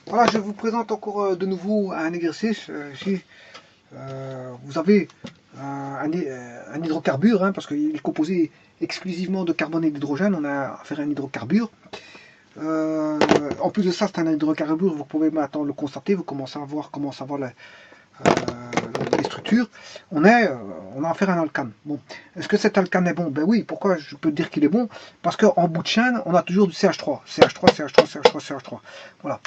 Voilà, je vous présente encore de nouveau un exercice. Ici, vous avez un hydrocarbure, hein, parce qu'il est composé exclusivement de carbone et d'hydrogène. On a affaire à un hydrocarbure. En plus de ça, c'est un hydrocarbure. Vous pouvez maintenant le constater. Vous commencez à voir comment ça va les structures. On a affaire à un alcane. Bon, est-ce que cet alcane est bon? Ben oui. Pourquoi je peux dire qu'il est bon? Parce qu'en bout de chaîne, on a toujours du CH3, CH3, CH3, CH3, CH3. Voilà.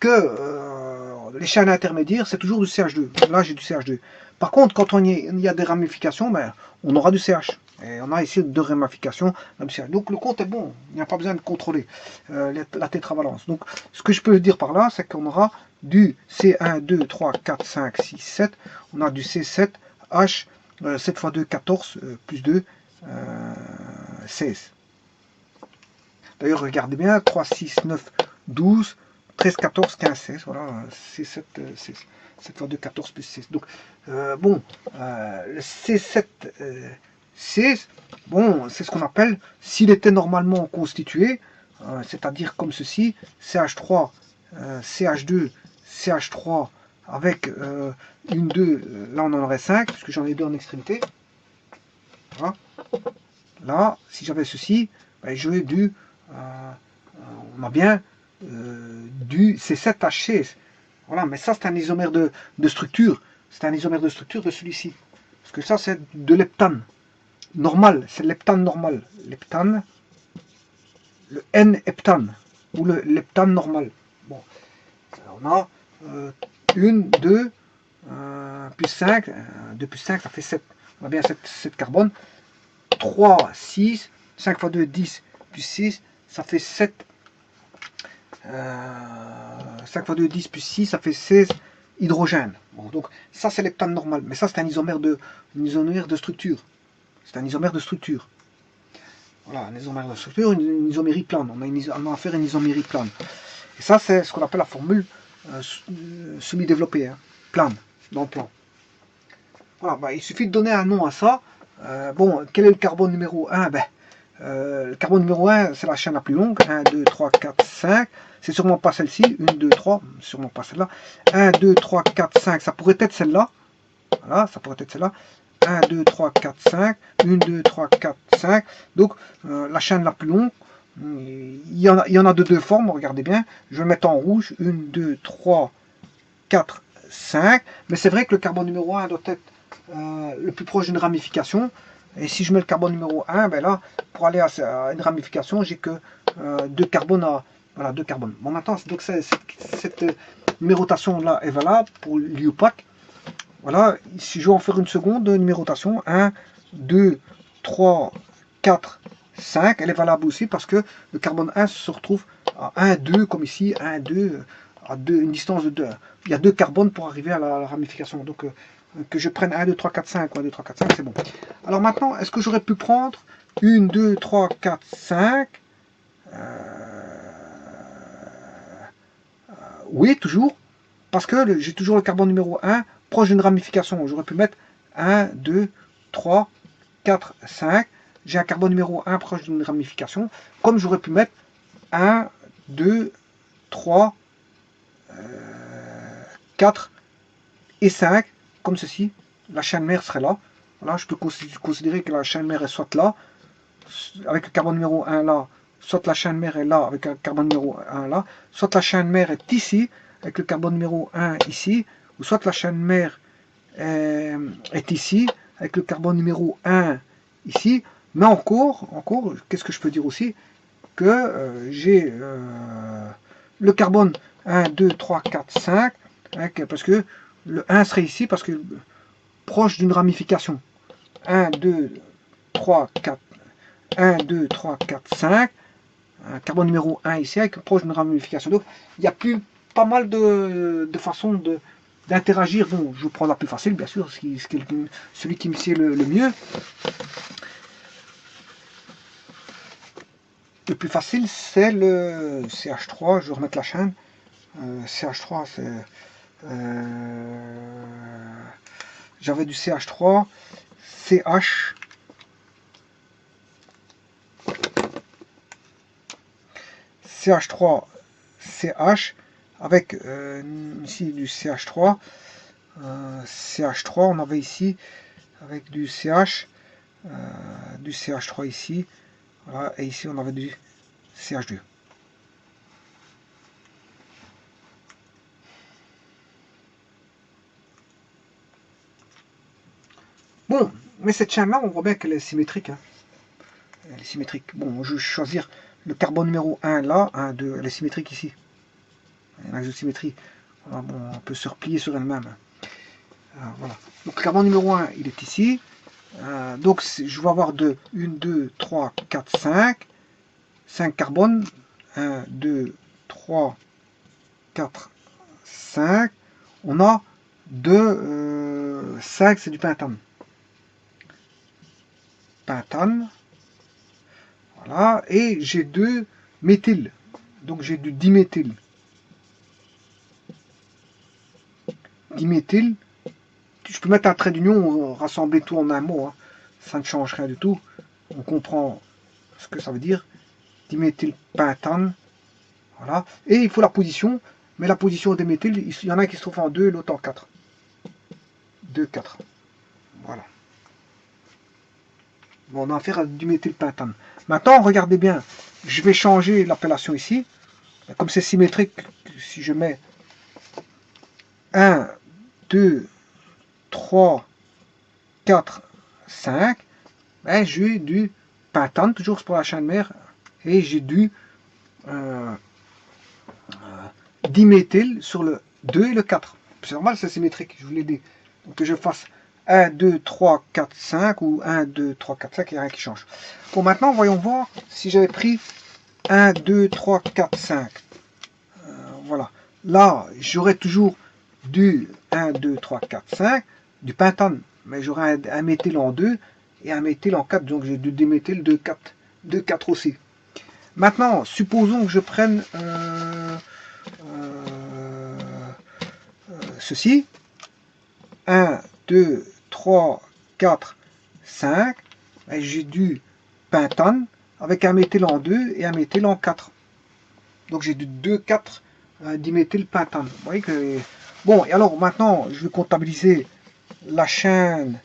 Que les chaînes intermédiaires, c'est toujours du CH2. Là, j'ai du CH2. Par contre, quand il y a des ramifications, ben, on aura du CH. Et on a ici deux ramifications. Donc le compte est bon. Il n'y a pas besoin de contrôler la tétravalence. Donc ce que je peux dire par là, c'est qu'on aura du C1, 2, 3, 4, 5, 6, 7. On a du C7, H, 7 x 2, 14, plus 2, 16. D'ailleurs, regardez bien, 3, 6, 9, 12, 13, 14, 15, 16. Voilà, C7, 16. 7 x 2, 14 plus 16. Donc, bon, le C7, 16, bon, c'est ce qu'on appelle, s'il était normalement constitué, c'est-à-dire comme ceci, CH3, CH2, CH3, avec une 2, là on en aurait 5, puisque j'en ai deux en extrémité. Voilà. Là, si j'avais ceci, ben, j'aurais du, on a bien du C7H16. Voilà, mais ça c'est un isomère de structure. C'est un isomère de structure de celui-ci. Parce que ça c'est de l'heptane. Normal, c'est l'heptane normal. L'heptane, le N-heptane, ou le leptane normal. Bon, on a 1, 2, plus 5, 2 plus 5, ça fait 7. On a bien 7 carbone. 3, 6, 5 x 2, 10, plus 6, ça fait 7. 5 x 2, 10, plus 6, ça fait 16 hydrogène. Bon, donc ça c'est l'heptane normal, mais ça c'est un isomère de structure. C'est un isomère de structure. Voilà, un isomère de structure, une isomérie plane. On a affaire à une isomérie plane. Et ça c'est ce qu'on appelle la formule semi-développée, hein, plane, dans le plan. Voilà, bah, il suffit de donner un nom à ça. Bon, quel est le carbone numéro 1? Ben, le carbone numéro 1, c'est la chaîne la plus longue. 1, 2, 3, 4, 5. C'est sûrement pas celle-ci. 1, 2, 3. Sûrement pas celle-là. 1, 2, 3, 4, 5. Ça pourrait être celle-là. Voilà, ça pourrait être celle-là. 1, 2, 3, 4, 5. 1, 2, 3, 4, 5. Donc, la chaîne la plus longue, il y en a de deux formes. Regardez bien. Je vais le mettre en rouge. 1, 2, 3, 4, 5. Mais c'est vrai que le carbone numéro 1 doit être le plus proche d'une ramification. Et si je mets le carbone numéro 1, ben là, pour aller à une ramification, j'ai que deux carbones à. Voilà, deux carbones. Bon, maintenant, donc cette numérotation là est valable pour l'IUPAC. Voilà, si je veux en faire une seconde de numérotation, 1, 2, 3, 4, 5, elle est valable aussi parce que le carbone 1 se retrouve à 1, 2, comme ici, 1, 2, à une distance de 2. Il y a deux carbones pour arriver à la ramification. Donc, que je prenne 1, 2, 3, 4, 5, 1, 2, 3, 4, 5, c'est bon. Alors maintenant, est-ce que j'aurais pu prendre 1, 2, 3, 4, 5 Oui, toujours, parce que j'ai toujours le carbone numéro 1 proche d'une ramification. J'aurais pu mettre 1, 2, 3, 4, 5. J'ai un carbone numéro 1 proche d'une ramification, comme j'aurais pu mettre 1, 2, 3, 4 et 5, comme ceci. La chaîne mère serait là. Voilà, je peux considérer que la chaîne mère est soit là, avec le carbone numéro 1 là, soit la chaîne mère est là, avec le carbone numéro 1 là, soit la chaîne mère est ici, avec le carbone numéro 1 ici, ou soit la chaîne mère est ici, avec le carbone numéro 1 ici. Mais encore, qu'est-ce que je peux dire aussi? Que j'ai le carbone 1, 2, 3, 4, 5, parce que le 1 serait ici, parce que proche d'une ramification. 1, 2, 3, 4, 1, 2, 3, 4, 5. Carbone numéro 1 ici, avec proche d'une ramification. Donc, il y a plus pas mal de façons d'interagir. Bon, je prends la plus facile, bien sûr, celui qui me sied le mieux. Le plus facile, c'est le CH3. Je vais remettre la chaîne. CH3, c'est... j'avais du CH3, CH, CH3, CH, avec ici du CH3. CH3, on avait ici avec du CH, du CH3 ici, voilà, et ici on avait du CH2. Bon, mais cette chaîne-là, on voit bien qu'elle est symétrique. Hein. Elle est symétrique. Bon, je vais choisir le carbone numéro 1 là, 1, 2, elle est symétrique ici. Il y a un axe de symétrie. Voilà, bon, on peut se replier sur elle-même. Voilà. Donc le carbone numéro 1, il est ici. Donc je vais avoir 1, 2, 3, 4, 5. 5 carbones. 1, 2, 3, 4, 5. On a 2, 5, c'est du pentane. Pentane. Voilà. Et j'ai 2 méthyl. Donc j'ai du diméthyl. Diméthyl. Je peux mettre un trait d'union, rassembler tout en un mot. Hein. Ça ne change rien du tout. On comprend ce que ça veut dire. Diméthylpentane. Voilà. Et il faut la position. Mais la position des méthyls, il y en a qui se trouvent en 2, l'autre en 4. 2, 4. Voilà. Bon, on a affaire à du méthylpentane. Maintenant, regardez bien. Je vais changer l'appellation ici. Comme c'est symétrique, si je mets 1, 2, 3, 4, 5, ben, j'ai du pentane, toujours pour la chaîne mère, et j'ai du diméthyl sur le 2 et le 4. C'est normal, c'est symétrique, je vous l'ai dit. Donc que je fasse 1, 2, 3, 4, 5 ou 1, 2, 3, 4, 5, il n'y a rien qui change. Bon, maintenant, voyons voir si j'avais pris 1, 2, 3, 4, 5. Voilà. Là, j'aurais toujours du 1, 2, 3, 4, 5, du pentane. Mais j'aurais un méthyl en 2 et un méthyl en 4. Donc j'ai du diméthyl de 4, 2, 4 aussi. Maintenant, supposons que je prenne ceci. 1, 2, 3, 4, 5. J'ai du pentane avec un méthyl en 2 et un méthyl en 4. Donc j'ai du 2, 4 diméthylpentane. Vous voyez que... Bon, et alors maintenant, je vais comptabiliser la chaîne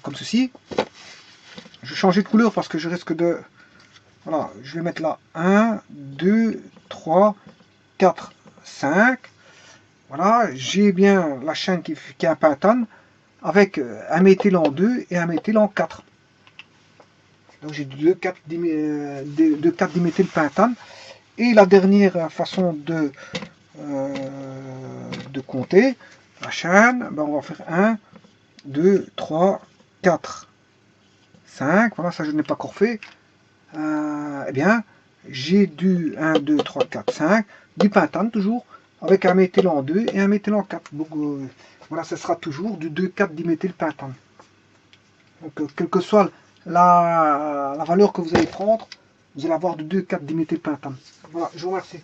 comme ceci. Je vais changer de couleur parce que je risque de... Voilà, je vais mettre là 1, 2, 3, 4, 5. Voilà, j'ai bien la chaîne qui est un pentane avec un méthyl en 2 et un méthyl en 4. Donc j'ai 2, 4 diméthylpentane. Et la dernière façon de compter la chaîne, ben on va faire 1, 2, 3, 4, 5. Voilà, ça je n'ai pas encore fait. Eh bien, j'ai du 1, 2, 3, 4, 5, du pentane toujours, avec un méthyl en 2 et un méthyl en 4. Donc voilà, ce sera toujours du 2, 4 diméthylpentane. Donc quelle que soit la valeur que vous allez prendre, vous allez avoir du 2, 4 diméthylpentane. Voilà, je vous remercie.